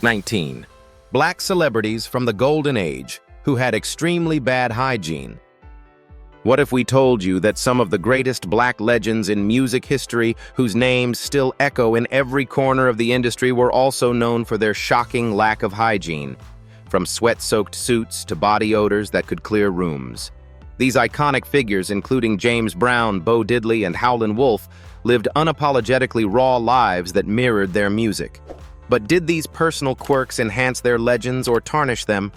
19. Black celebrities from the Golden Age who had extremely bad hygiene. What if we told you that some of the greatest black legends in music history, whose names still echo in every corner of the industry, were also known for their shocking lack of hygiene? From sweat-soaked suits to body odors that could clear rooms. These iconic figures, including James Brown, Bo Diddley, and Howlin' Wolf, lived unapologetically raw lives that mirrored their music. But did these personal quirks enhance their legends or tarnish them?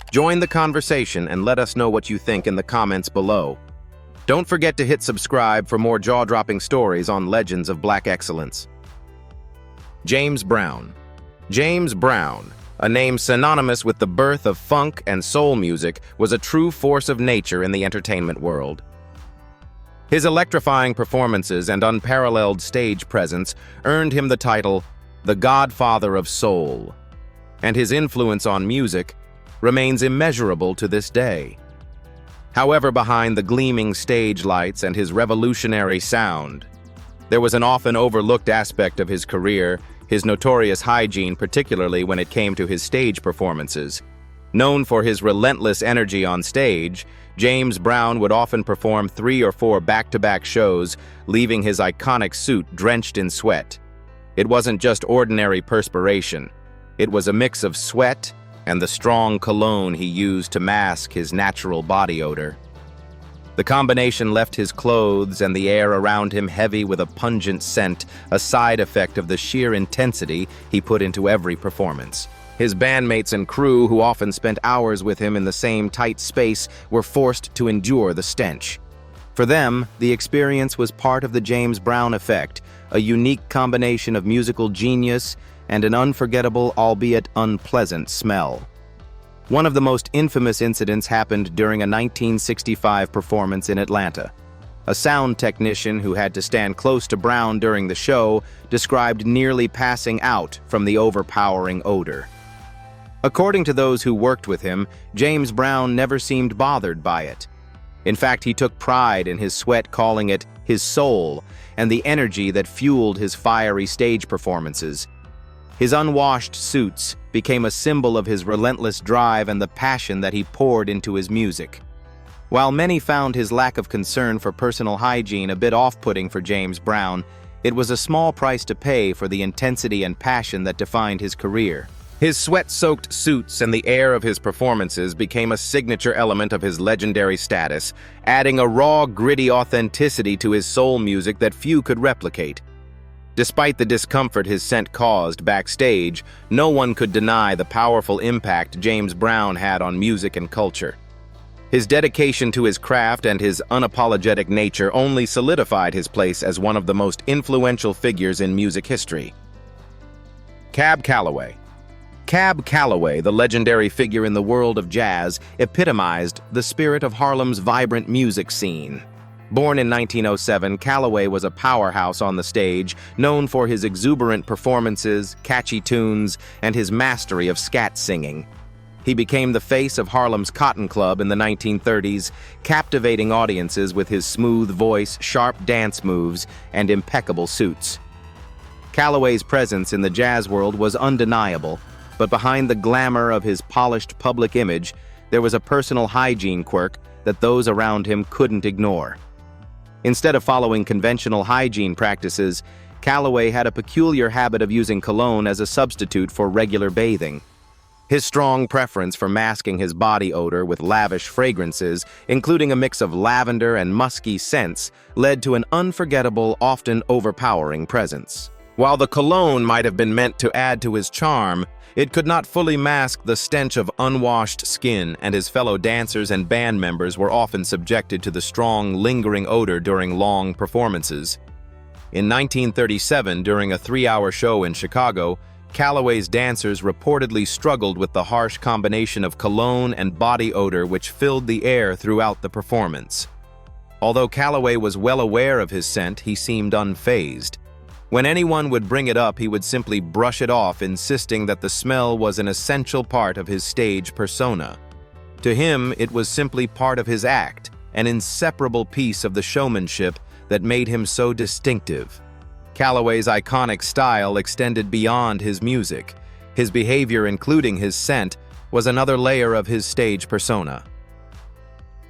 Join the conversation and let us know what you think in the comments below. Don't forget to hit subscribe for more jaw-dropping stories on legends of black excellence. James Brown. James Brown, a name synonymous with the birth of funk and soul music, was a true force of nature in the entertainment world. His electrifying performances and unparalleled stage presence earned him the title, the Godfather of Soul, and his influence on music remains immeasurable to this day. However, behind the gleaming stage lights and his revolutionary sound, there was an often overlooked aspect of his career, his notorious hygiene, particularly when it came to his stage performances. Known for his relentless energy on stage, James Brown would often perform 3 or 4 back-to-back shows, leaving his iconic suit drenched in sweat. It wasn't just ordinary perspiration. It was a mix of sweat and the strong cologne he used to mask his natural body odor. The combination left his clothes and the air around him heavy with a pungent scent, a side effect of the sheer intensity he put into every performance. His bandmates and crew, who often spent hours with him in the same tight space, were forced to endure the stench. For them, the experience was part of the James Brown effect, a unique combination of musical genius and an unforgettable, albeit unpleasant, smell. One of the most infamous incidents happened during a 1965 performance in Atlanta. A sound technician who had to stand close to Brown during the show described nearly passing out from the overpowering odor. According to those who worked with him, James Brown never seemed bothered by it. In fact, he took pride in his sweat, calling it his soul, and the energy that fueled his fiery stage performances. His unwashed suits became a symbol of his relentless drive and the passion that he poured into his music. While many found his lack of concern for personal hygiene a bit off-putting for James Brown, it was a small price to pay for the intensity and passion that defined his career. His sweat-soaked suits and the air of his performances became a signature element of his legendary status, adding a raw, gritty authenticity to his soul music that few could replicate. Despite the discomfort his scent caused backstage, no one could deny the powerful impact James Brown had on music and culture. His dedication to his craft and his unapologetic nature only solidified his place as one of the most influential figures in music history. Cab Calloway. Cab Calloway, the legendary figure in the world of jazz, epitomized the spirit of Harlem's vibrant music scene. Born in 1907, Calloway was a powerhouse on the stage, known for his exuberant performances, catchy tunes, and his mastery of scat singing. He became the face of Harlem's Cotton Club in the 1930s, captivating audiences with his smooth voice, sharp dance moves, and impeccable suits. Calloway's presence in the jazz world was undeniable, but behind the glamour of his polished public image, there was a personal hygiene quirk that those around him couldn't ignore. Instead of following conventional hygiene practices, Calloway had a peculiar habit of using cologne as a substitute for regular bathing. His strong preference for masking his body odor with lavish fragrances, including a mix of lavender and musky scents, led to an unforgettable, often overpowering presence. While the cologne might have been meant to add to his charm, it could not fully mask the stench of unwashed skin, and his fellow dancers and band members were often subjected to the strong, lingering odor during long performances. In 1937, during a 3-hour show in Chicago, Calloway's dancers reportedly struggled with the harsh combination of cologne and body odor which filled the air throughout the performance. Although Calloway was well aware of his scent, he seemed unfazed. When anyone would bring it up, he would simply brush it off, insisting that the smell was an essential part of his stage persona. To him, it was simply part of his act, an inseparable piece of the showmanship that made him so distinctive. Calloway's iconic style extended beyond his music. His behavior, including his scent, was another layer of his stage persona.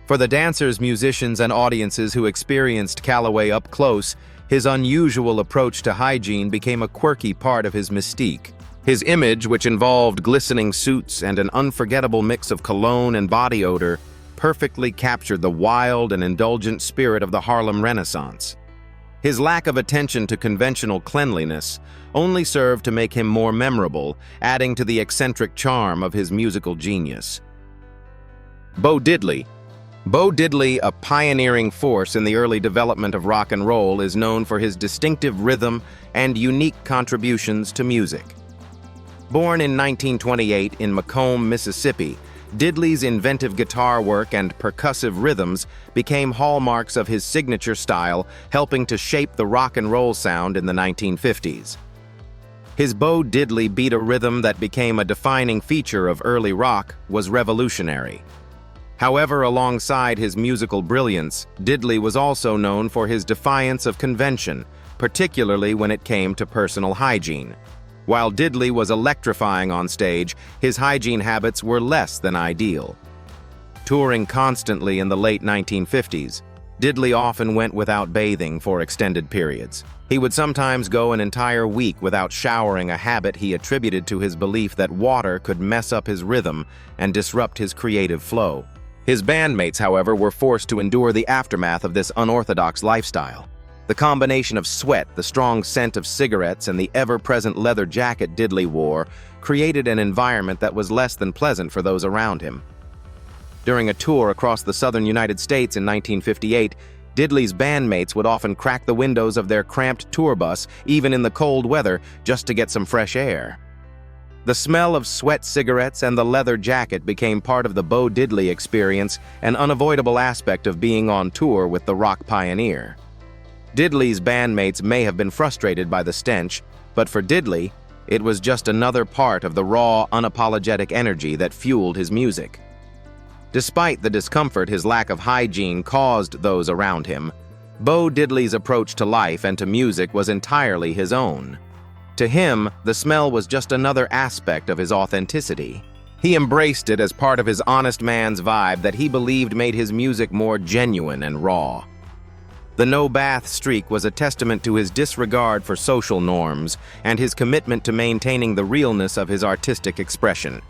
For the dancers, musicians, and audiences who experienced Calloway up close, his unusual approach to hygiene became a quirky part of his mystique. His image, which involved glistening suits and an unforgettable mix of cologne and body odor, perfectly captured the wild and indulgent spirit of the Harlem Renaissance. His lack of attention to conventional cleanliness only served to make him more memorable, adding to the eccentric charm of his musical genius. Bo Diddley. Bo Diddley, a pioneering force in the early development of rock and roll, is known for his distinctive rhythm and unique contributions to music. Born in 1928 in Macomb, Mississippi, Diddley's inventive guitar work and percussive rhythms became hallmarks of his signature style, helping to shape the rock and roll sound in the 1950s. His Bo Diddley beat a rhythm that became a defining feature of early rock was revolutionary. However, alongside his musical brilliance, Diddley was also known for his defiance of convention, particularly when it came to personal hygiene. While Diddley was electrifying on stage, his hygiene habits were less than ideal. Touring constantly in the late 1950s, Diddley often went without bathing for extended periods. He would sometimes go an entire week without showering, a habit he attributed to his belief that water could mess up his rhythm and disrupt his creative flow. His bandmates, however, were forced to endure the aftermath of this unorthodox lifestyle. The combination of sweat, the strong scent of cigarettes, and the ever-present leather jacket Diddley wore created an environment that was less than pleasant for those around him. During a tour across the southern United States in 1958, Diddley's bandmates would often crack the windows of their cramped tour bus, even in the cold weather, just to get some fresh air. The smell of sweat, cigarettes, and the leather jacket became part of the Bo Diddley experience, an unavoidable aspect of being on tour with the rock pioneer. Diddley's bandmates may have been frustrated by the stench, but for Diddley, it was just another part of the raw, unapologetic energy that fueled his music. Despite the discomfort his lack of hygiene caused those around him, Bo Diddley's approach to life and to music was entirely his own. To him, the smell was just another aspect of his authenticity. He embraced it as part of his honest man's vibe that he believed made his music more genuine and raw. The no-bath streak was a testament to his disregard for social norms and his commitment to maintaining the realness of his artistic expression.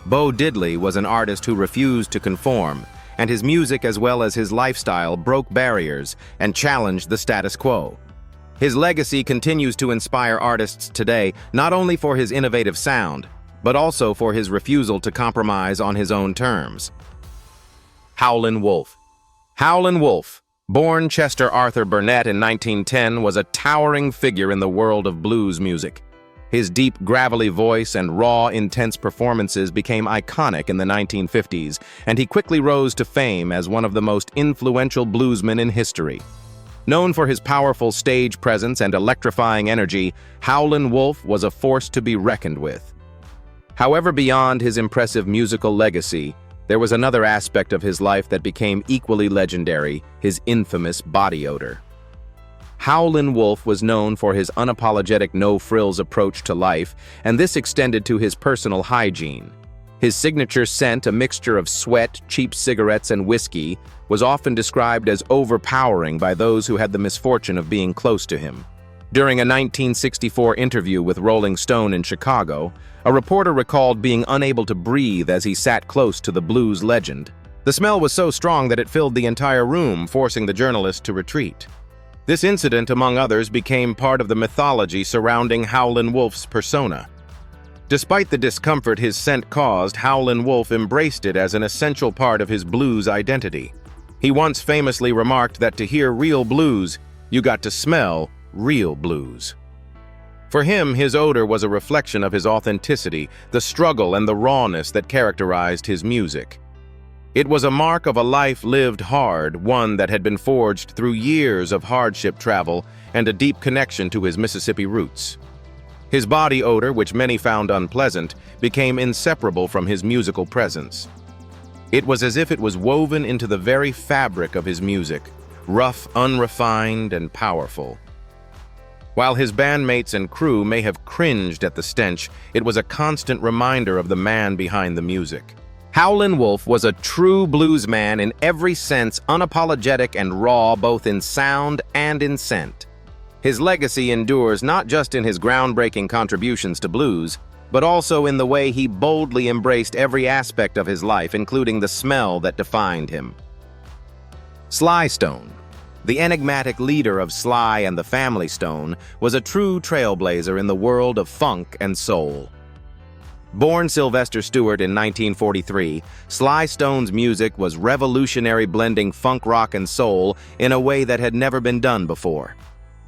Bo Diddley was an artist who refused to conform, and his music as well as his lifestyle broke barriers and challenged the status quo. His legacy continues to inspire artists today, not only for his innovative sound, but also for his refusal to compromise on his own terms. Howlin' Wolf. Howlin' Wolf, born Chester Arthur Burnett in 1910, was a towering figure in the world of blues music. His deep, gravelly voice and raw, intense performances became iconic in the 1950s, and he quickly rose to fame as one of the most influential bluesmen in history. Known for his powerful stage presence and electrifying energy, Howlin' Wolf was a force to be reckoned with. However, beyond his impressive musical legacy, there was another aspect of his life that became equally legendary: his infamous body odor. Howlin' Wolf was known for his unapologetic no-frills approach to life, and this extended to his personal hygiene. His signature scent, a mixture of sweat, cheap cigarettes, and whiskey, was often described as overpowering by those who had the misfortune of being close to him. During a 1964 interview with Rolling Stone in Chicago, a reporter recalled being unable to breathe as he sat close to the blues legend. The smell was so strong that it filled the entire room, forcing the journalist to retreat. This incident, among others, became part of the mythology surrounding Howlin' Wolf's persona. Despite the discomfort his scent caused, Howlin' Wolf embraced it as an essential part of his blues identity. He once famously remarked that to hear real blues, you got to smell real blues. For him, his odor was a reflection of his authenticity, the struggle and the rawness that characterized his music. It was a mark of a life lived hard, one that had been forged through years of hardship travel and a deep connection to his Mississippi roots. His body odor, which many found unpleasant, became inseparable from his musical presence. It was as if it was woven into the very fabric of his music, rough, unrefined, and powerful. While his bandmates and crew may have cringed at the stench, it was a constant reminder of the man behind the music. Howlin' Wolf was a true bluesman in every sense, unapologetic and raw both in sound and in scent. His legacy endures not just in his groundbreaking contributions to blues, but also in the way he boldly embraced every aspect of his life, including the smell that defined him. Sly Stone, the enigmatic leader of Sly and the Family Stone, was a true trailblazer in the world of funk and soul. Born Sylvester Stewart in 1943, Sly Stone's music was revolutionary, blending funk, rock, and soul in a way that had never been done before.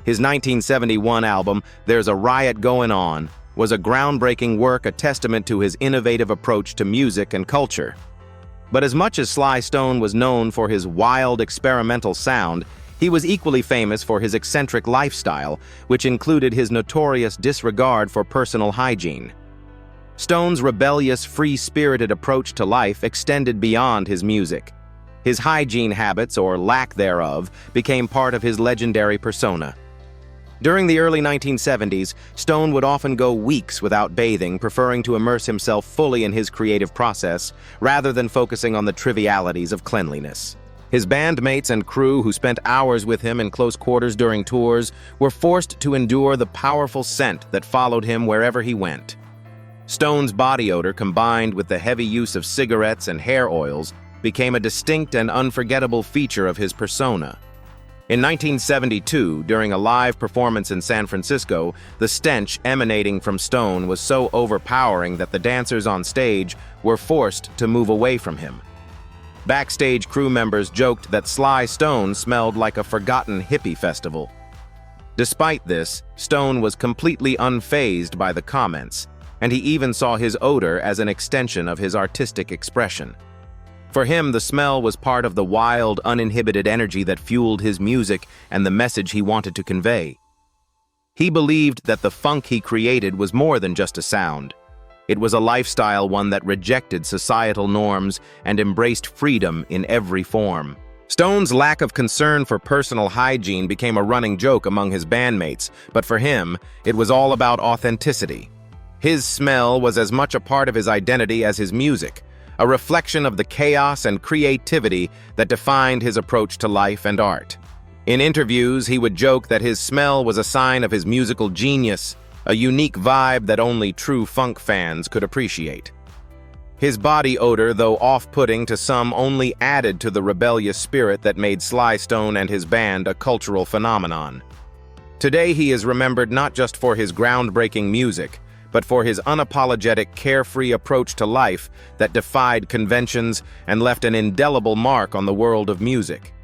His 1971 album, There's a Riot Going On, was a groundbreaking work, a testament to his innovative approach to music and culture. But as much as Sly Stone was known for his wild, experimental sound, he was equally famous for his eccentric lifestyle, which included his notorious disregard for personal hygiene. Stone's rebellious, free-spirited approach to life extended beyond his music. His hygiene habits, or lack thereof, became part of his legendary persona. During the early 1970s, Stone would often go weeks without bathing, preferring to immerse himself fully in his creative process, rather than focusing on the trivialities of cleanliness. His bandmates and crew, who spent hours with him in close quarters during tours, were forced to endure the powerful scent that followed him wherever he went. Stone's body odor, combined with the heavy use of cigarettes and hair oils, became a distinct and unforgettable feature of his persona. In 1972, during a live performance in San Francisco, the stench emanating from Stone was so overpowering that the dancers on stage were forced to move away from him. Backstage crew members joked that Sly Stone smelled like a forgotten hippie festival. Despite this, Stone was completely unfazed by the comments, and he even saw his odor as an extension of his artistic expression. For him, the smell was part of the wild, uninhibited energy that fueled his music and the message he wanted to convey. He believed that the funk he created was more than just a sound. It was a lifestyle, one that rejected societal norms and embraced freedom in every form. Stone's lack of concern for personal hygiene became a running joke among his bandmates, but for him, it was all about authenticity. His smell was as much a part of his identity as his music, a reflection of the chaos and creativity that defined his approach to life and art. In interviews, he would joke that his smell was a sign of his musical genius, a unique vibe that only true funk fans could appreciate. His body odor, though off-putting to some, only added to the rebellious spirit that made Sly Stone and his band a cultural phenomenon. Today, he is remembered not just for his groundbreaking music, but for his unapologetic, carefree approach to life that defied conventions and left an indelible mark on the world of music.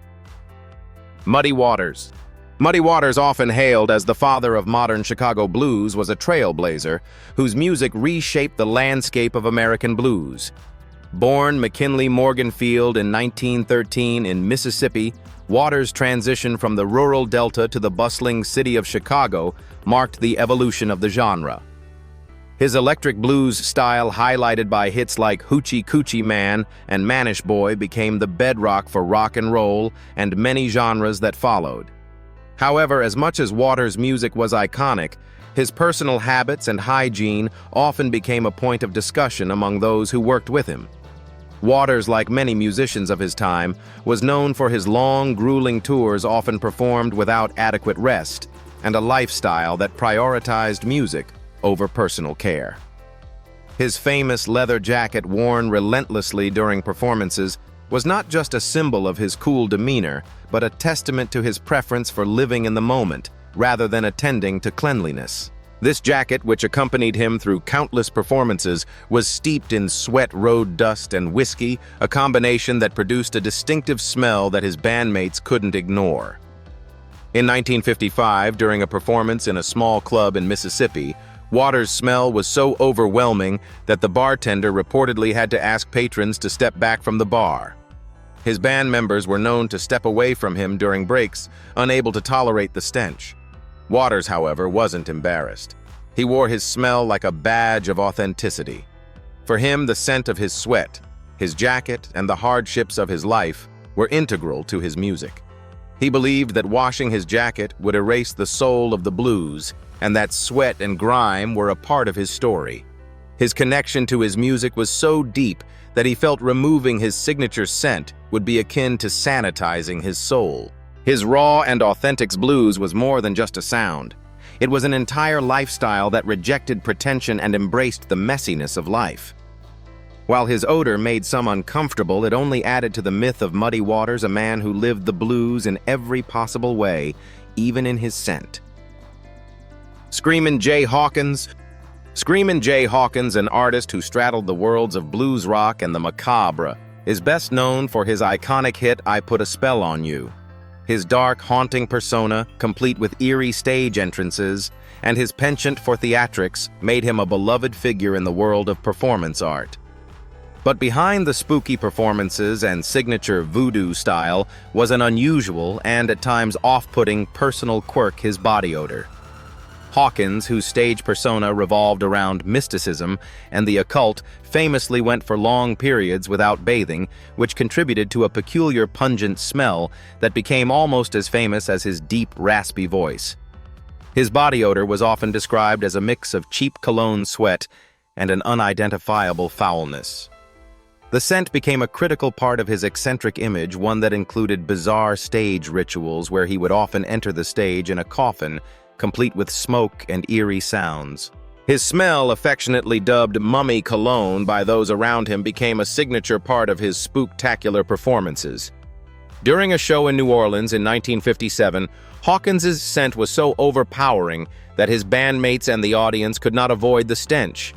Muddy Waters. Muddy Waters, often hailed as the father of modern Chicago blues, was a trailblazer whose music reshaped the landscape of American blues. Born McKinley Morganfield in 1913 in Mississippi, Waters' transition from the rural Delta to the bustling city of Chicago marked the evolution of the genre. His electric blues style, highlighted by hits like Hoochie Coochie Man and Manish Boy, became the bedrock for rock and roll and many genres that followed. However, as much as Waters' music was iconic, his personal habits and hygiene often became a point of discussion among those who worked with him. Waters, like many musicians of his time, was known for his long, grueling tours often performed without adequate rest, and a lifestyle that prioritized music over personal care. His famous leather jacket, worn relentlessly during performances, was not just a symbol of his cool demeanor, but a testament to his preference for living in the moment, rather than attending to cleanliness. This jacket, which accompanied him through countless performances, was steeped in sweat, road dust, and whiskey, a combination that produced a distinctive smell that his bandmates couldn't ignore. In 1955, during a performance in a small club in Mississippi, Waters' smell was so overwhelming that the bartender reportedly had to ask patrons to step back from the bar. His band members were known to step away from him during breaks, unable to tolerate the stench. Waters, however, wasn't embarrassed. He wore his smell like a badge of authenticity. For him, the scent of his sweat, his jacket, and the hardships of his life were integral to his music. He believed that washing his jacket would erase the soul of the blues, and that sweat and grime were a part of his story. His connection to his music was so deep that he felt removing his signature scent would be akin to sanitizing his soul. His raw and authentic blues was more than just a sound. It was an entire lifestyle that rejected pretension and embraced the messiness of life. While his odor made some uncomfortable, it only added to the myth of Muddy Waters, a man who lived the blues in every possible way, even in his scent. Screamin' Jay Hawkins. Screamin' Jay Hawkins, an artist who straddled the worlds of blues rock and the macabre, is best known for his iconic hit, I Put a Spell on You. His dark, haunting persona, complete with eerie stage entrances, and his penchant for theatrics made him a beloved figure in the world of performance art. But behind the spooky performances and signature voodoo style was an unusual and at times off-putting personal quirk: his body odor. Hawkins, whose stage persona revolved around mysticism and the occult, famously went for long periods without bathing, which contributed to a peculiar pungent smell that became almost as famous as his deep, raspy voice. His body odor was often described as a mix of cheap cologne sweat and an unidentifiable foulness. The scent became a critical part of his eccentric image, one that included bizarre stage rituals where he would often enter the stage in a coffin, complete with smoke and eerie sounds. His smell, affectionately dubbed mummy cologne by those around him, became a signature part of his spooktacular performances. During a show in New Orleans in 1957, Hawkins's scent was so overpowering that his bandmates and the audience could not avoid the stench.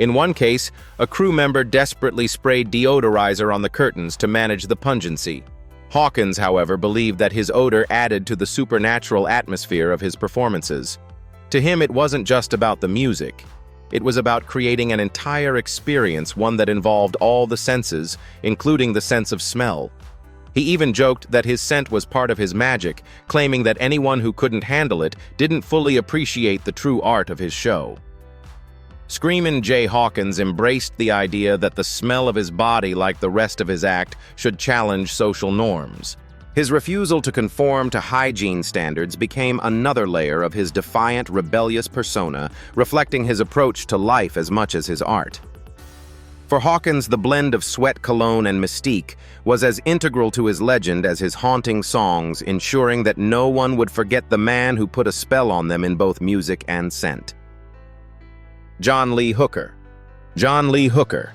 In one case, a crew member desperately sprayed deodorizer on the curtains to manage the pungency. Hawkins, however, believed that his odor added to the supernatural atmosphere of his performances. To him, it wasn't just about the music. It was about creating an entire experience, one that involved all the senses, including the sense of smell. He even joked that his scent was part of his magic, claiming that anyone who couldn't handle it didn't fully appreciate the true art of his show. Screamin' Jay Hawkins embraced the idea that the smell of his body, like the rest of his act, should challenge social norms. His refusal to conform to hygiene standards became another layer of his defiant, rebellious persona, reflecting his approach to life as much as his art. For Hawkins, the blend of sweat, cologne, and mystique was as integral to his legend as his haunting songs, ensuring that no one would forget the man who put a spell on them in both music and scent. John Lee Hooker. John Lee Hooker,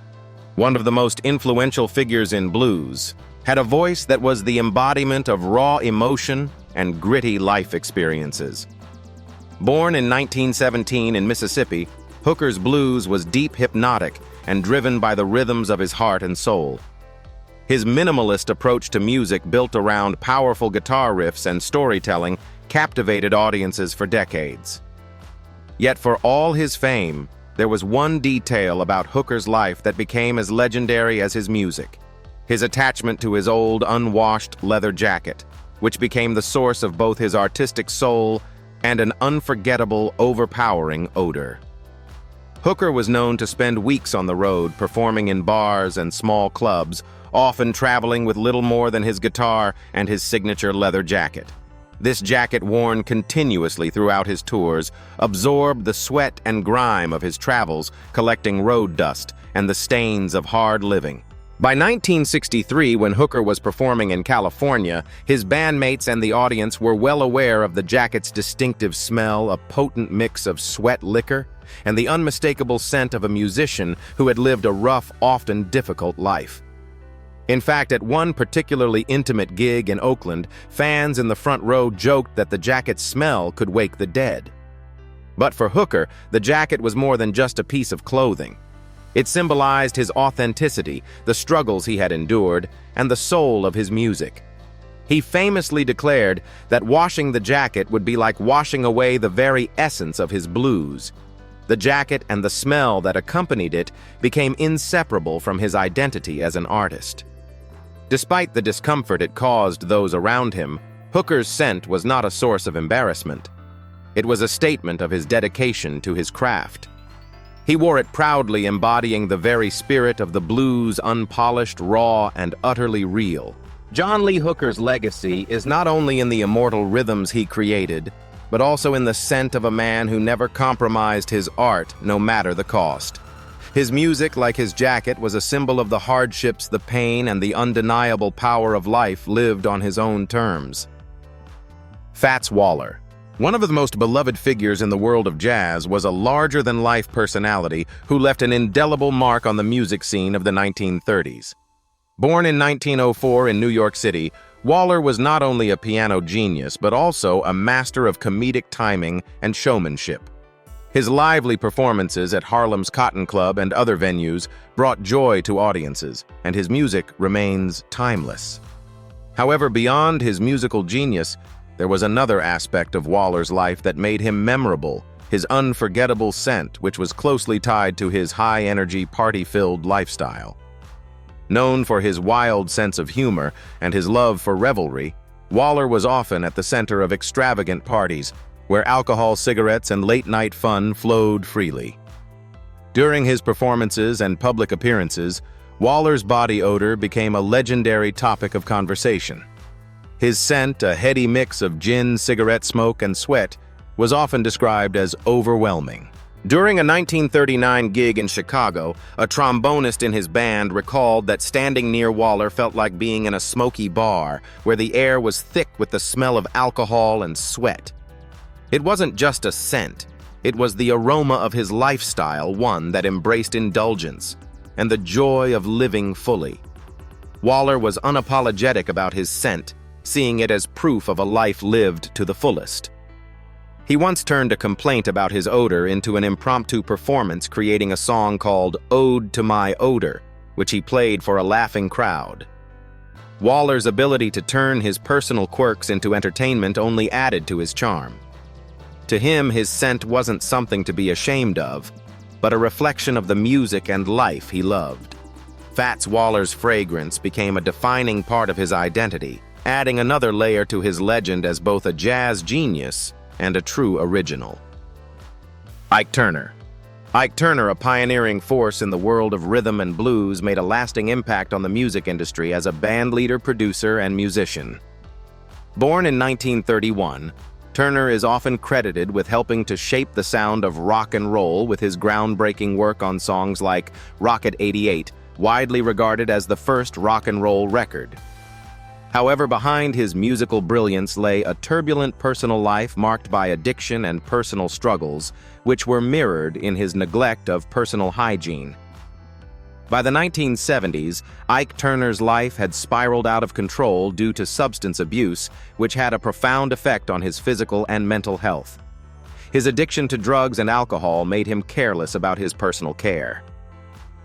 one of the most influential figures in blues, had a voice that was the embodiment of raw emotion and gritty life experiences. Born in 1917 in Mississippi, Hooker's blues was deep, hypnotic, and driven by the rhythms of his heart and soul. His minimalist approach to music, built around powerful guitar riffs and storytelling, captivated audiences for decades. Yet for all his fame, there was one detail about Hooker's life that became as legendary as his music: his attachment to his old, unwashed leather jacket, which became the source of both his artistic soul and an unforgettable, overpowering odor. Hooker was known to spend weeks on the road, performing in bars and small clubs, often traveling with little more than his guitar and his signature leather jacket. This jacket, worn continuously throughout his tours, absorbed the sweat and grime of his travels, collecting road dust and the stains of hard living. By 1963, when Hooker was performing in California, his bandmates and the audience were well aware of the jacket's distinctive smell, a potent mix of sweat liquor, and the unmistakable scent of a musician who had lived a rough, often difficult life. In fact, at one particularly intimate gig in Oakland, fans in the front row joked that the jacket's smell could wake the dead. But for Hooker, the jacket was more than just a piece of clothing. It symbolized his authenticity, the struggles he had endured, and the soul of his music. He famously declared that washing the jacket would be like washing away the very essence of his blues. The jacket and the smell that accompanied it became inseparable from his identity as an artist. Despite the discomfort it caused those around him, Hooker's scent was not a source of embarrassment. It was a statement of his dedication to his craft. He wore it proudly, embodying the very spirit of the blues, unpolished, raw, and utterly real. John Lee Hooker's legacy is not only in the immortal rhythms he created, but also in the scent of a man who never compromised his art, no matter the cost. His music, like his jacket, was a symbol of the hardships, the pain, and the undeniable power of life lived on his own terms. Fats Waller. One of the most beloved figures in the world of jazz, was a larger-than-life personality who left an indelible mark on the music scene of the 1930s. Born in 1904 in New York City, Waller was not only a piano genius, but also a master of comedic timing and showmanship. His lively performances at Harlem's Cotton Club and other venues brought joy to audiences, and his music remains timeless. However, beyond his musical genius, there was another aspect of Waller's life that made him memorable, his unforgettable scent, which was closely tied to his high-energy, party-filled lifestyle. Known for his wild sense of humor and his love for revelry, Waller was often at the center of extravagant parties, where alcohol, cigarettes, and late-night fun flowed freely. During his performances and public appearances, Waller's body odor became a legendary topic of conversation. His scent, a heady mix of gin, cigarette smoke, and sweat, was often described as overwhelming. During a 1939 gig in Chicago, a trombonist in his band recalled that standing near Waller felt like being in a smoky bar, where the air was thick with the smell of alcohol and sweat. It wasn't just a scent, it was the aroma of his lifestyle, one that embraced indulgence and the joy of living fully. Waller was unapologetic about his scent, seeing it as proof of a life lived to the fullest. He once turned a complaint about his odor into an impromptu performance, creating a song called "Ode to My Odor," which he played for a laughing crowd. Waller's ability to turn his personal quirks into entertainment only added to his charm. To him, his scent wasn't something to be ashamed of, but a reflection of the music and life he loved. Fats Waller's fragrance became a defining part of his identity, adding another layer to his legend as both a jazz genius and a true original. Ike Turner. Ike Turner, a pioneering force in the world of rhythm and blues, made a lasting impact on the music industry as a bandleader, producer, and musician. Born in 1931, Turner is often credited with helping to shape the sound of rock and roll with his groundbreaking work on songs like Rocket 88, widely regarded as the first rock and roll record. However, behind his musical brilliance lay a turbulent personal life marked by addiction and personal struggles, which were mirrored in his neglect of personal hygiene. By the 1970s, Ike Turner's life had spiraled out of control due to substance abuse, which had a profound effect on his physical and mental health. His addiction to drugs and alcohol made him careless about his personal care.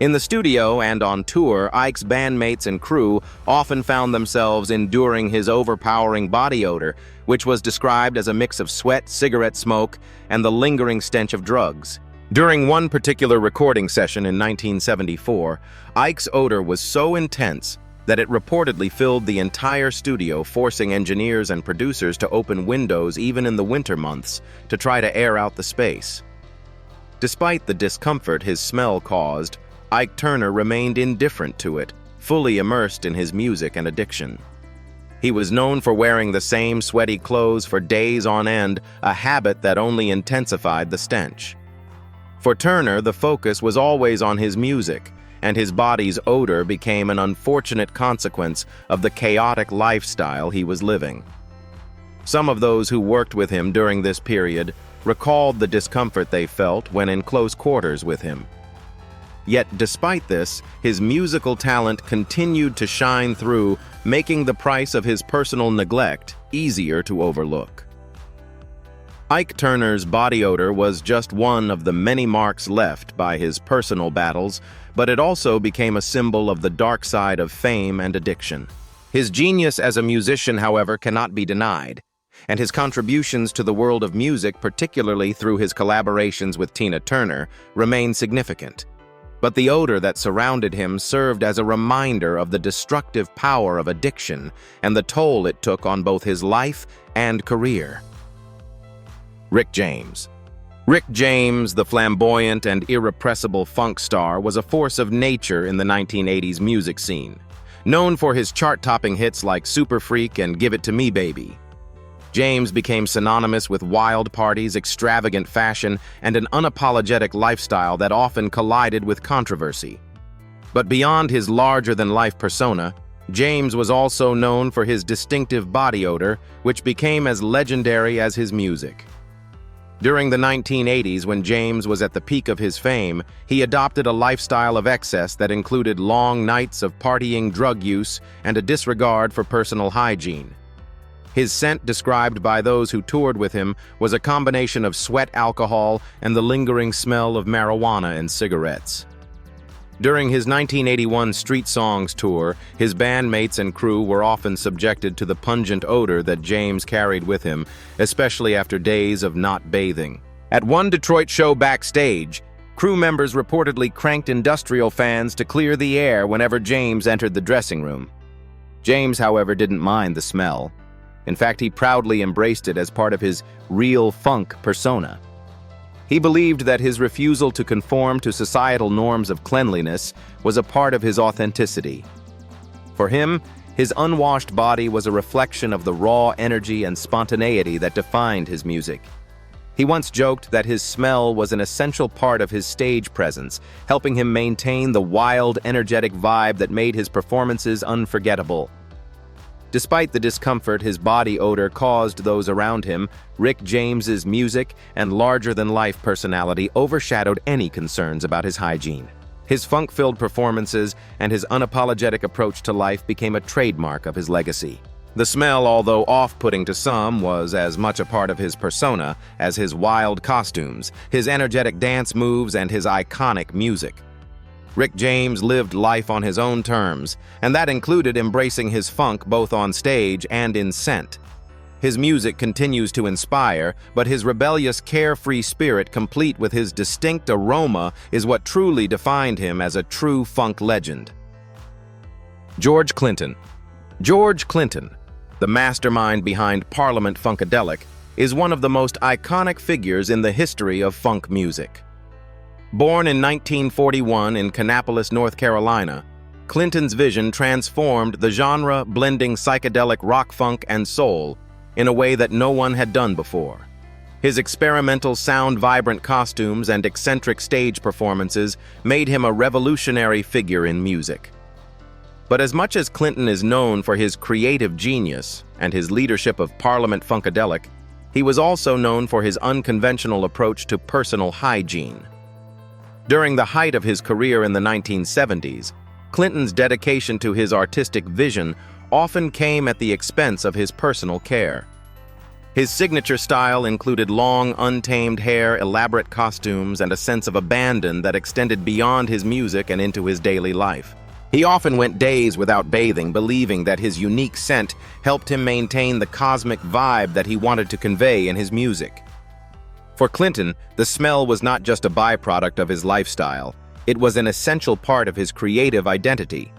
In the studio and on tour, Ike's bandmates and crew often found themselves enduring his overpowering body odor, which was described as a mix of sweat, cigarette smoke, and the lingering stench of drugs. During one particular recording session in 1974, Ike's odor was so intense that it reportedly filled the entire studio, forcing engineers and producers to open windows even in the winter months to try to air out the space. Despite the discomfort his smell caused, Ike Turner remained indifferent to it, fully immersed in his music and addiction. He was known for wearing the same sweaty clothes for days on end, a habit that only intensified the stench. For Turner, the focus was always on his music, and his body's odor became an unfortunate consequence of the chaotic lifestyle he was living. Some of those who worked with him during this period recalled the discomfort they felt when in close quarters with him. Yet despite this, his musical talent continued to shine through, making the price of his personal neglect easier to overlook. Ike Turner's body odor was just one of the many marks left by his personal battles, but it also became a symbol of the dark side of fame and addiction. His genius as a musician, however, cannot be denied, and his contributions to the world of music, particularly through his collaborations with Tina Turner, remain significant. But the odor that surrounded him served as a reminder of the destructive power of addiction and the toll it took on both his life and career. Rick James. Rick James, the flamboyant and irrepressible funk star, was a force of nature in the 1980s music scene. Known for his chart-topping hits like Super Freak and Give It To Me Baby, James became synonymous with wild parties, extravagant fashion, and an unapologetic lifestyle that often collided with controversy. But beyond his larger-than-life persona, James was also known for his distinctive body odor, which became as legendary as his music. During the 1980s, when James was at the peak of his fame, he adopted a lifestyle of excess that included long nights of partying, drug use, and a disregard for personal hygiene. His scent, described by those who toured with him, was a combination of sweat alcohol and the lingering smell of marijuana and cigarettes. During his 1981 Street Songs tour, his bandmates and crew were often subjected to the pungent odor that James carried with him, especially after days of not bathing. At one Detroit show backstage, crew members reportedly cranked industrial fans to clear the air whenever James entered the dressing room. James, however, didn't mind the smell. In fact, he proudly embraced it as part of his real funk persona. He believed that his refusal to conform to societal norms of cleanliness was a part of his authenticity. For him, his unwashed body was a reflection of the raw energy and spontaneity that defined his music. He once joked that his smell was an essential part of his stage presence, helping him maintain the wild, energetic vibe that made his performances unforgettable. Despite the discomfort his body odor caused those around him, Rick James's music and larger-than-life personality overshadowed any concerns about his hygiene. His funk-filled performances and his unapologetic approach to life became a trademark of his legacy. The smell, although off-putting to some, was as much a part of his persona as his wild costumes, his energetic dance moves, and his iconic music. Rick James lived life on his own terms, and that included embracing his funk both on stage and in scent. His music continues to inspire, but his rebellious, carefree spirit, complete with his distinct aroma, is what truly defined him as a true funk legend. George Clinton. George Clinton, the mastermind behind Parliament Funkadelic, is one of the most iconic figures in the history of funk music. Born in 1941 in Kannapolis, North Carolina, Clinton's vision transformed the genre, blending psychedelic rock, funk, and soul in a way that no one had done before. His experimental, sound-vibrant costumes and eccentric stage performances made him a revolutionary figure in music. But as much as Clinton is known for his creative genius and his leadership of Parliament Funkadelic, he was also known for his unconventional approach to personal hygiene. During the height of his career in the 1970s, Clinton's dedication to his artistic vision often came at the expense of his personal care. His signature style included long, untamed hair, elaborate costumes, and a sense of abandon that extended beyond his music and into his daily life. He often went days without bathing, believing that his unique scent helped him maintain the cosmic vibe that he wanted to convey in his music. For Clinton, the smell was not just a byproduct of his lifestyle, it was an essential part of his creative identity.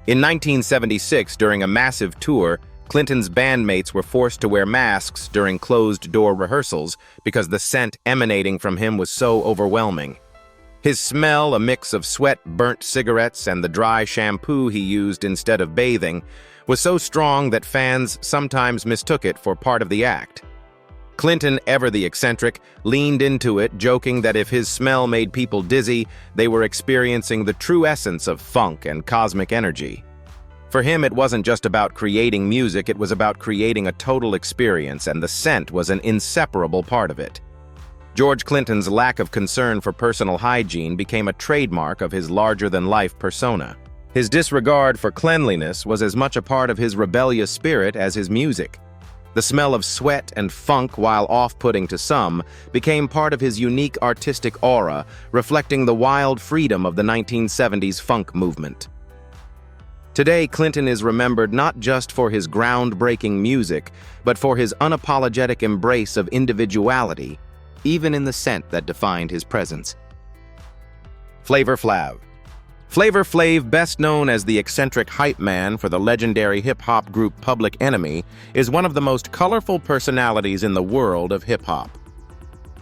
In 1976, during a massive tour, Clinton's bandmates were forced to wear masks during closed-door rehearsals because the scent emanating from him was so overwhelming. His smell, a mix of sweat, burnt cigarettes, and the dry shampoo he used instead of bathing, was so strong that fans sometimes mistook it for part of the act. Clinton, ever the eccentric, leaned into it, joking that if his smell made people dizzy, they were experiencing the true essence of funk and cosmic energy. For him, it wasn't just about creating music, it was about creating a total experience, and the scent was an inseparable part of it. George Clinton's lack of concern for personal hygiene became a trademark of his larger-than-life persona. His disregard for cleanliness was as much a part of his rebellious spirit as his music. The smell of sweat and funk, while off-putting to some, became part of his unique artistic aura, reflecting the wild freedom of the 1970s funk movement. Today, Clinton is remembered not just for his groundbreaking music, but for his unapologetic embrace of individuality, even in the scent that defined his presence. Flavor Flav. Flavor Flav, best known as the eccentric hype man for the legendary hip-hop group Public Enemy, is one of the most colorful personalities in the world of hip-hop.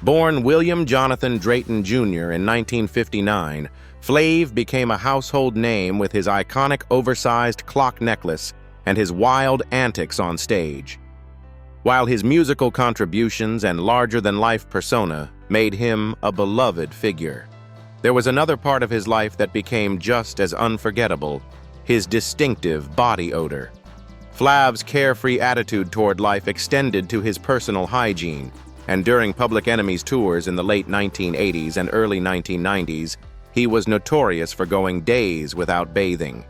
Born William Jonathan Drayton Jr. in 1959, Flav became a household name with his iconic oversized clock necklace and his wild antics on stage. While his musical contributions and larger-than-life persona made him a beloved figure, there was another part of his life that became just as unforgettable: his distinctive body odor. Flav's carefree attitude toward life extended to his personal hygiene, and during Public Enemy's tours in the late 1980s and early 1990s, he was notorious for going days without bathing.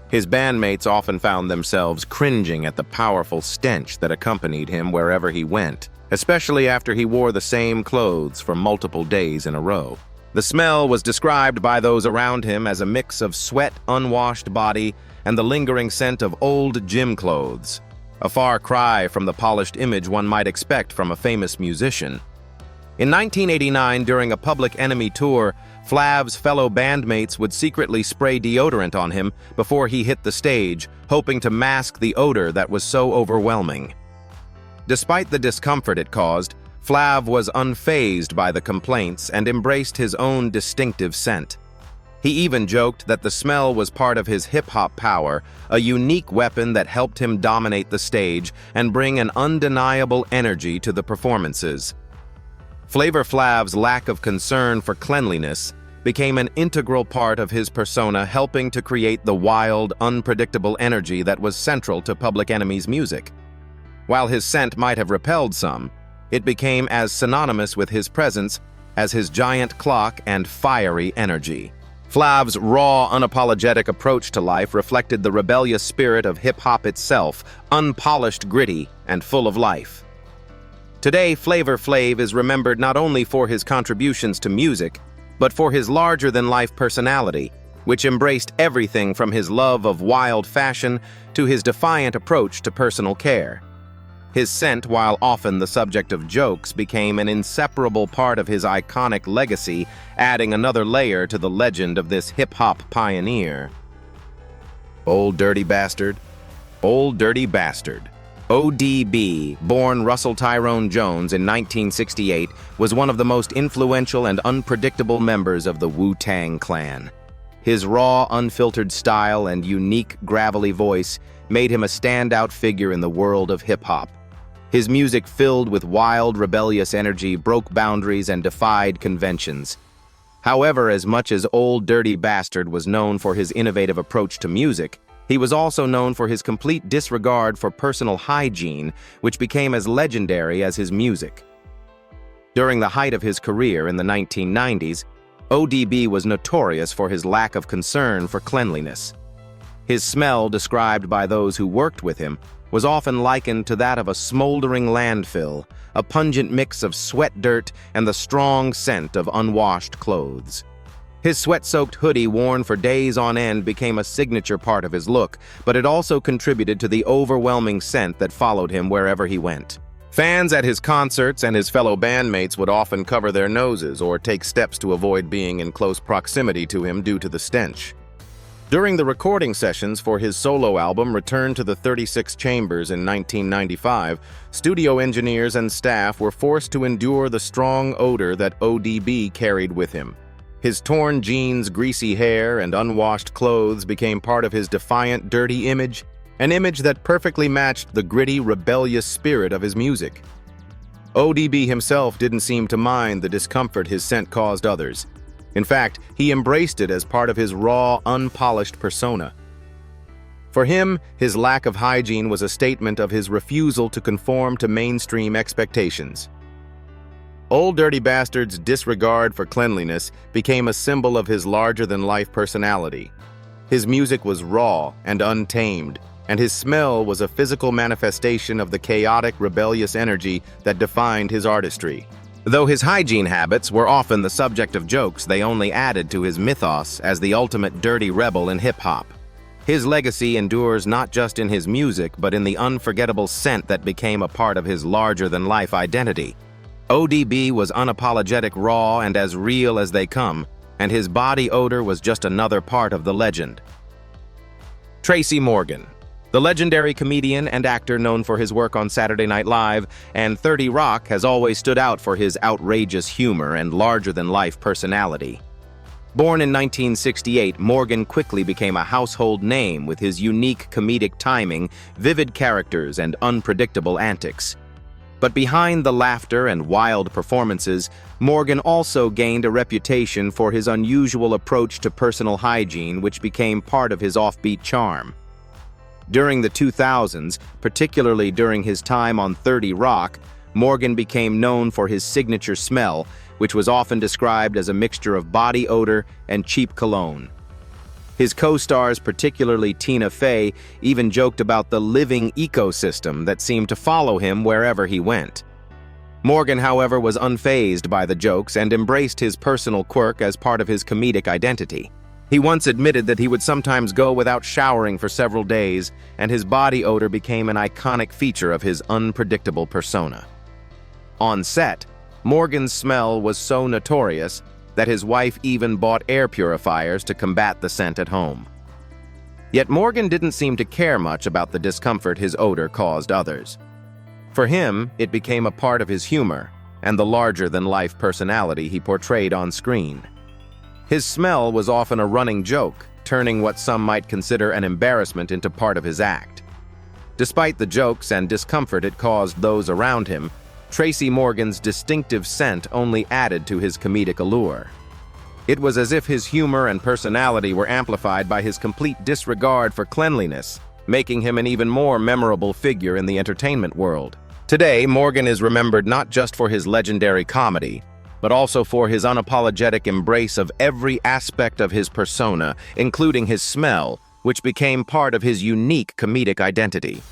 His bandmates often found themselves cringing at the powerful stench that accompanied him wherever he went, especially after he wore the same clothes for multiple days in a row. The smell was described by those around him as a mix of sweat, unwashed body, and the lingering scent of old gym clothes, a far cry from the polished image one might expect from a famous musician. In 1989, during a Public Enemy tour, Flav's fellow bandmates would secretly spray deodorant on him before he hit the stage, hoping to mask the odor that was so overwhelming. Despite the discomfort it caused, Flav was unfazed by the complaints and embraced his own distinctive scent. He even joked that the smell was part of his hip-hop power, a unique weapon that helped him dominate the stage and bring an undeniable energy to the performances. Flavor Flav's lack of concern for cleanliness became an integral part of his persona, helping to create the wild, unpredictable energy that was central to Public Enemy's music. While his scent might have repelled some, it became as synonymous with his presence as his giant clock and fiery energy. Flav's raw, unapologetic approach to life reflected the rebellious spirit of hip-hop itself, unpolished, gritty, and full of life. Today, Flavor Flav is remembered not only for his contributions to music, but for his larger-than-life personality, which embraced everything from his love of wild fashion to his defiant approach to personal care. His scent, while often the subject of jokes, became an inseparable part of his iconic legacy, adding another layer to the legend of this hip-hop pioneer. Old Dirty Bastard. Old Dirty Bastard. ODB, born Russell Tyrone Jones in 1968, was one of the most influential and unpredictable members of the Wu-Tang Clan. His raw, unfiltered style and unique, gravelly voice made him a standout figure in the world of hip-hop. His music, filled with wild, rebellious energy, broke boundaries and defied conventions. However, as much as Old Dirty Bastard was known for his innovative approach to music, he was also known for his complete disregard for personal hygiene, which became as legendary as his music. During the height of his career in the 1990s, ODB was notorious for his lack of concern for cleanliness. His smell, described by those who worked with him, was often likened to that of a smoldering landfill, a pungent mix of sweat dirt and the strong scent of unwashed clothes. His sweat-soaked hoodie, worn for days on end, became a signature part of his look, but it also contributed to the overwhelming scent that followed him wherever he went. Fans at his concerts and his fellow bandmates would often cover their noses or take steps to avoid being in close proximity to him due to the stench. During the recording sessions for his solo album Return to the 36 Chambers in 1995, studio engineers and staff were forced to endure the strong odor that ODB carried with him. His torn jeans, greasy hair, and unwashed clothes became part of his defiant, dirty image, an image that perfectly matched the gritty, rebellious spirit of his music. ODB himself didn't seem to mind the discomfort his scent caused others. In fact, he embraced it as part of his raw, unpolished persona. For him, his lack of hygiene was a statement of his refusal to conform to mainstream expectations. Old Dirty Bastard's disregard for cleanliness became a symbol of his larger-than-life personality. His music was raw and untamed, and his smell was a physical manifestation of the chaotic, rebellious energy that defined his artistry. Though his hygiene habits were often the subject of jokes, they only added to his mythos as the ultimate dirty rebel in hip-hop. His legacy endures not just in his music, but in the unforgettable scent that became a part of his larger-than-life identity. ODB was unapologetic, raw, and as real as they come, and his body odor was just another part of the legend. Tracy Morgan. The legendary comedian and actor known for his work on Saturday Night Live and 30 Rock has always stood out for his outrageous humor and larger-than-life personality. Born in 1968, Morgan quickly became a household name with his unique comedic timing, vivid characters, and unpredictable antics. But behind the laughter and wild performances, Morgan also gained a reputation for his unusual approach to personal hygiene, which became part of his offbeat charm. During the 2000s, particularly during his time on 30 Rock, Morgan became known for his signature smell, which was often described as a mixture of body odor and cheap cologne. His co-stars, particularly Tina Fey, even joked about the living ecosystem that seemed to follow him wherever he went. Morgan, however, was unfazed by the jokes and embraced his personal quirk as part of his comedic identity. He once admitted that he would sometimes go without showering for several days, and his body odor became an iconic feature of his unpredictable persona. On set, Morgan's smell was so notorious that his wife even bought air purifiers to combat the scent at home. Yet Morgan didn't seem to care much about the discomfort his odor caused others. For him, it became a part of his humor and the larger-than-life personality he portrayed on screen. His smell was often a running joke, turning what some might consider an embarrassment into part of his act. Despite the jokes and discomfort it caused those around him, Tracy Morgan's distinctive scent only added to his comedic allure. It was as if his humor and personality were amplified by his complete disregard for cleanliness, making him an even more memorable figure in the entertainment world. Today, Morgan is remembered not just for his legendary comedy, but also for his unapologetic embrace of every aspect of his persona, including his smell, which became part of his unique comedic identity.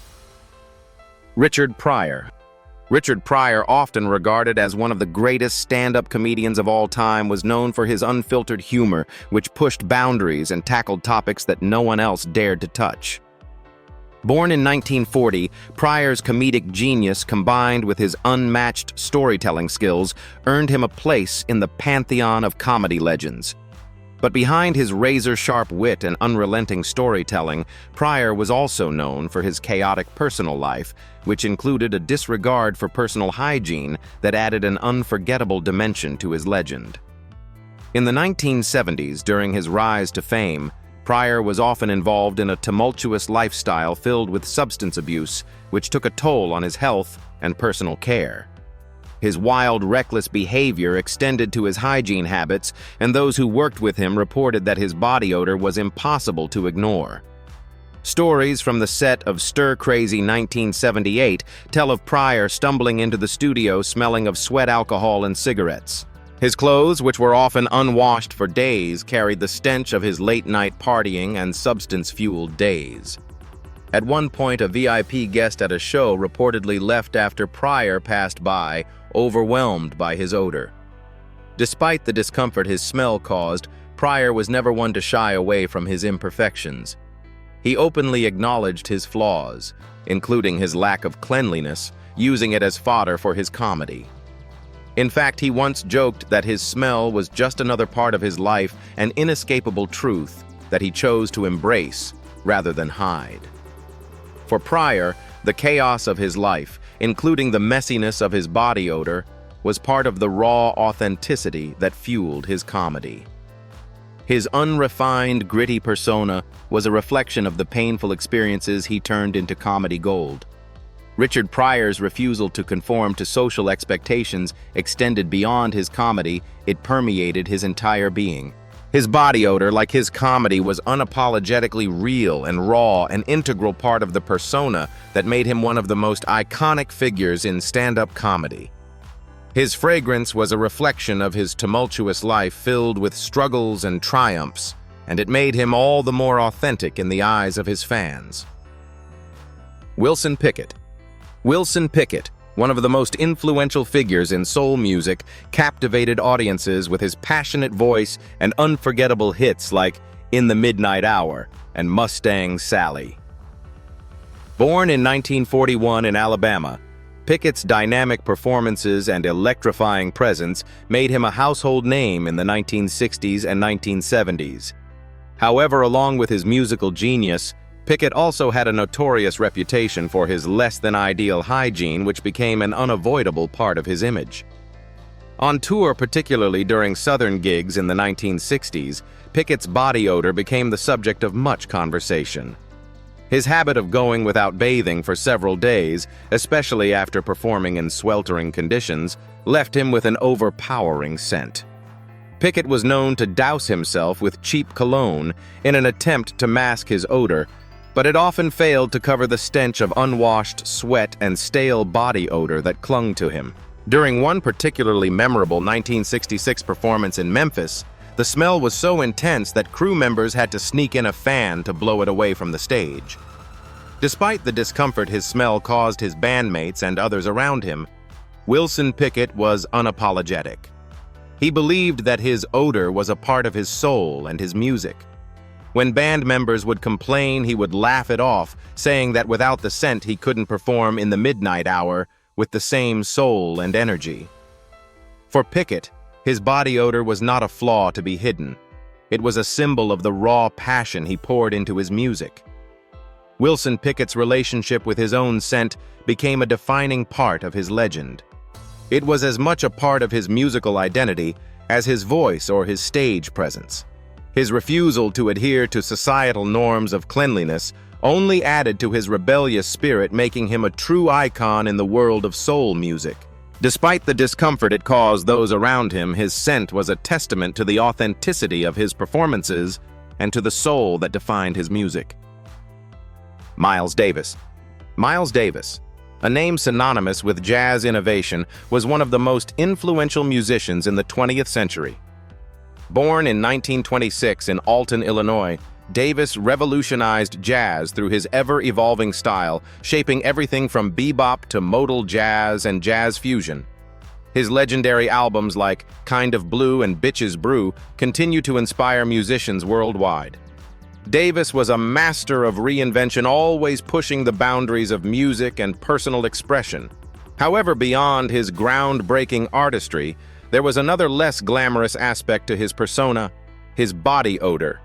Richard Pryor. Richard Pryor, often regarded as one of the greatest stand-up comedians of all time, was known for his unfiltered humor, which pushed boundaries and tackled topics that no one else dared to touch. Born in 1940, Pryor's comedic genius, combined with his unmatched storytelling skills, earned him a place in the pantheon of comedy legends. But behind his razor-sharp wit and unrelenting storytelling, Pryor was also known for his chaotic personal life, which included a disregard for personal hygiene that added an unforgettable dimension to his legend. In the 1970s, during his rise to fame, Pryor was often involved in a tumultuous lifestyle filled with substance abuse, which took a toll on his health and personal care. His wild, reckless behavior extended to his hygiene habits, and those who worked with him reported that his body odor was impossible to ignore. Stories from the set of Stir-Crazy 1978 tell of Pryor stumbling into the studio smelling of sweat alcohol and cigarettes. His clothes, which were often unwashed for days, carried the stench of his late-night partying and substance-fueled days. At one point, a VIP guest at a show reportedly left after Pryor passed by, overwhelmed by his odor. Despite the discomfort his smell caused, Pryor was never one to shy away from his imperfections. He openly acknowledged his flaws, including his lack of cleanliness, using it as fodder for his comedy. In fact, he once joked that his smell was just another part of his life, an inescapable truth that he chose to embrace rather than hide. For Pryor, the chaos of his life, including the messiness of his body odor, was part of the raw authenticity that fueled his comedy. His unrefined, gritty persona was a reflection of the painful experiences he turned into comedy gold. Richard Pryor's refusal to conform to social expectations extended beyond his comedy. It permeated his entire being. His body odor, like his comedy, was unapologetically real and raw, an integral part of the persona that made him one of the most iconic figures in stand-up comedy. His fragrance was a reflection of his tumultuous life filled with struggles and triumphs, and it made him all the more authentic in the eyes of his fans. Wilson Pickett. Wilson Pickett, one of the most influential figures in soul music, captivated audiences with his passionate voice and unforgettable hits like In the Midnight Hour and Mustang Sally. Born in 1941 in Alabama, Pickett's dynamic performances and electrifying presence made him a household name in the 1960s and 1970s. However, along with his musical genius, Pickett also had a notorious reputation for his less-than-ideal hygiene, which became an unavoidable part of his image. On tour, particularly during Southern gigs in the 1960s, Pickett's body odor became the subject of much conversation. His habit of going without bathing for several days, especially after performing in sweltering conditions, left him with an overpowering scent. Pickett was known to douse himself with cheap cologne in an attempt to mask his odor, but it often failed to cover the stench of unwashed sweat and stale body odor that clung to him. During one particularly memorable 1966 performance in Memphis, the smell was so intense that crew members had to sneak in a fan to blow it away from the stage. Despite the discomfort his smell caused his bandmates and others around him, Wilson Pickett was unapologetic. He believed that his odor was a part of his soul and his music. When band members would complain, he would laugh it off, saying that without the scent he couldn't perform in the midnight hour with the same soul and energy. For Pickett, his body odor was not a flaw to be hidden. It was a symbol of the raw passion he poured into his music. Wilson Pickett's relationship with his own scent became a defining part of his legend. It was as much a part of his musical identity as his voice or his stage presence. His refusal to adhere to societal norms of cleanliness only added to his rebellious spirit, making him a true icon in the world of soul music. Despite the discomfort it caused those around him, his scent was a testament to the authenticity of his performances and to the soul that defined his music. Miles Davis. Miles Davis, a name synonymous with jazz innovation, was one of the most influential musicians in the 20th century. Born in 1926 in Alton, Illinois, Davis revolutionized jazz through his ever-evolving style, shaping everything from bebop to modal jazz and jazz fusion. His legendary albums like Kind of Blue and Bitches Brew continue to inspire musicians worldwide. Davis was a master of reinvention, always pushing the boundaries of music and personal expression. However, beyond his groundbreaking artistry, there was another less glamorous aspect to his persona: his body odor.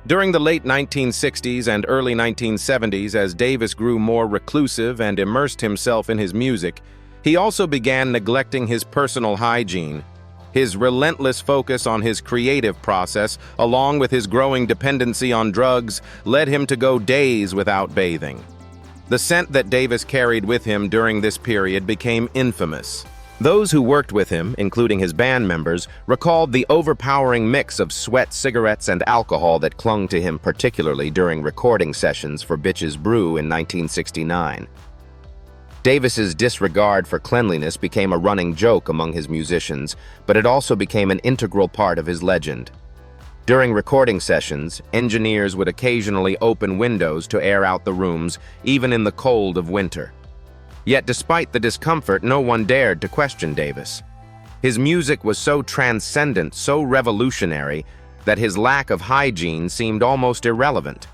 During the late 1960s and early 1970s, as Davis grew more reclusive and immersed himself in his music, he also began neglecting his personal hygiene. His relentless focus on his creative process, along with his growing dependency on drugs, led him to go days without bathing. The scent that Davis carried with him during this period became infamous. Those who worked with him, including his band members, recalled the overpowering mix of sweat, cigarettes, and alcohol that clung to him, particularly during recording sessions for Bitches Brew in 1969. Davis's disregard for cleanliness became a running joke among his musicians, but it also became an integral part of his legend. During recording sessions, engineers would occasionally open windows to air out the rooms, even in the cold of winter. Yet despite the discomfort, no one dared to question Davis. His music was so transcendent, so revolutionary, that his lack of hygiene seemed almost irrelevant.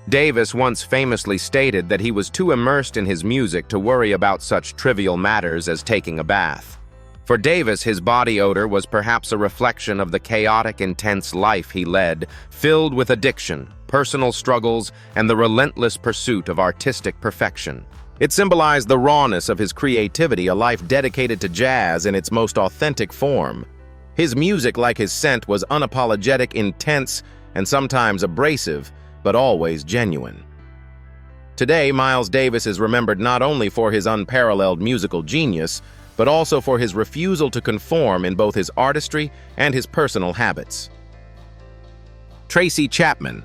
Davis once famously stated that he was too immersed in his music to worry about such trivial matters as taking a bath. For Davis, his body odor was perhaps a reflection of the chaotic, intense life he led, filled with addiction, personal struggles, and the relentless pursuit of artistic perfection. It symbolized the rawness of his creativity, a life dedicated to jazz in its most authentic form. His music, like his scent, was unapologetic, intense, and sometimes abrasive, but always genuine. Today, Miles Davis is remembered not only for his unparalleled musical genius, but also for his refusal to conform in both his artistry and his personal habits. Tracy Chapman.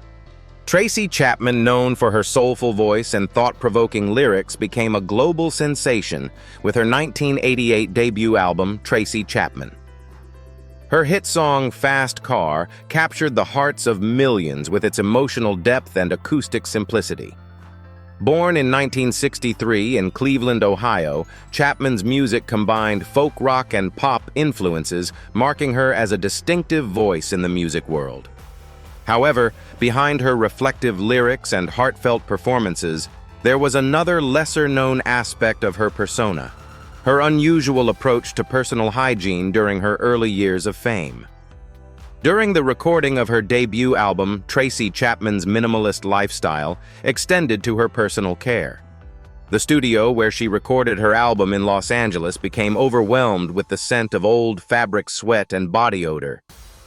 Tracy Chapman, known for her soulful voice and thought-provoking lyrics, became a global sensation with her 1988 debut album, Tracy Chapman. Her hit song, Fast Car, captured the hearts of millions with its emotional depth and acoustic simplicity. Born in 1963 in Cleveland, Ohio, Chapman's music combined folk rock and pop influences, marking her as a distinctive voice in the music world. However, behind her reflective lyrics and heartfelt performances, there was another lesser-known aspect of her persona: her unusual approach to personal hygiene during her early years of fame. During the recording of her debut album, Tracy Chapman's minimalist lifestyle extended to her personal care. The studio where she recorded her album in Los Angeles became overwhelmed with the scent of old fabric sweat and body odor.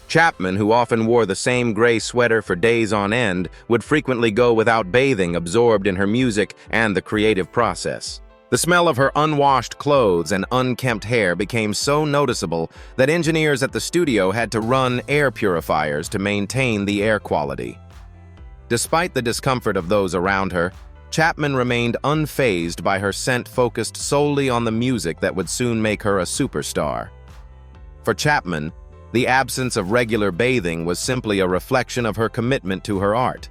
Chapman, who often wore the same gray sweater for days on end, would frequently go without bathing, absorbed in her music and the creative process. The smell of her unwashed clothes and unkempt hair became so noticeable that engineers at the studio had to run air purifiers to maintain the air quality. Despite the discomfort of those around her, Chapman remained unfazed by her scent, focused solely on the music that would soon make her a superstar. For Chapman, the absence of regular bathing was simply a reflection of her commitment to her art.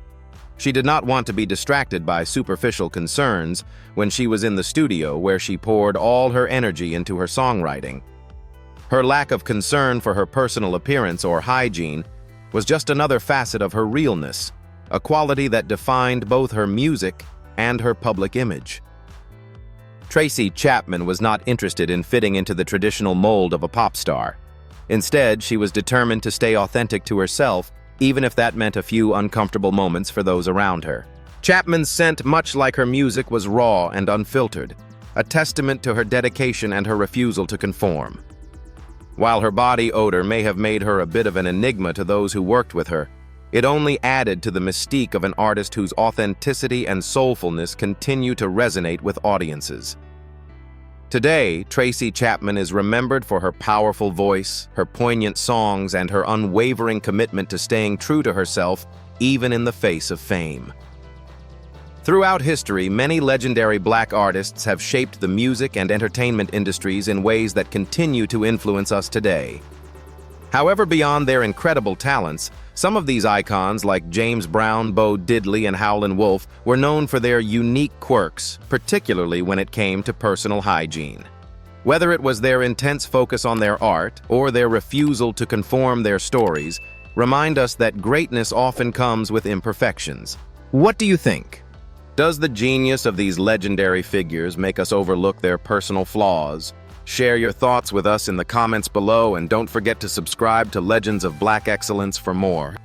She did not want to be distracted by superficial concerns when she was in the studio, where she poured all her energy into her songwriting. Her lack of concern for her personal appearance or hygiene was just another facet of her realness, a quality that defined both her music and her public image. Tracy Chapman was not interested in fitting into the traditional mold of a pop star. Instead, she was determined to stay authentic to herself, even if that meant a few uncomfortable moments for those around her. Chapman's scent, much like her music, was raw and unfiltered, a testament to her dedication and her refusal to conform. While her body odor may have made her a bit of an enigma to those who worked with her, it only added to the mystique of an artist whose authenticity and soulfulness continue to resonate with audiences. Today, Tracy Chapman is remembered for her powerful voice, her poignant songs, and her unwavering commitment to staying true to herself, even in the face of fame. Throughout history, many legendary Black artists have shaped the music and entertainment industries in ways that continue to influence us today. However, beyond their incredible talents, some of these icons, like James Brown, Bo Diddley, and Howlin' Wolf, were known for their unique quirks, particularly when it came to personal hygiene. Whether it was their intense focus on their art or their refusal to conform, their stories remind us that greatness often comes with imperfections. What do you think? Does the genius of these legendary figures make us overlook their personal flaws? Share your thoughts with us in the comments below, and don't forget to subscribe to Legends of Black Excellence for more.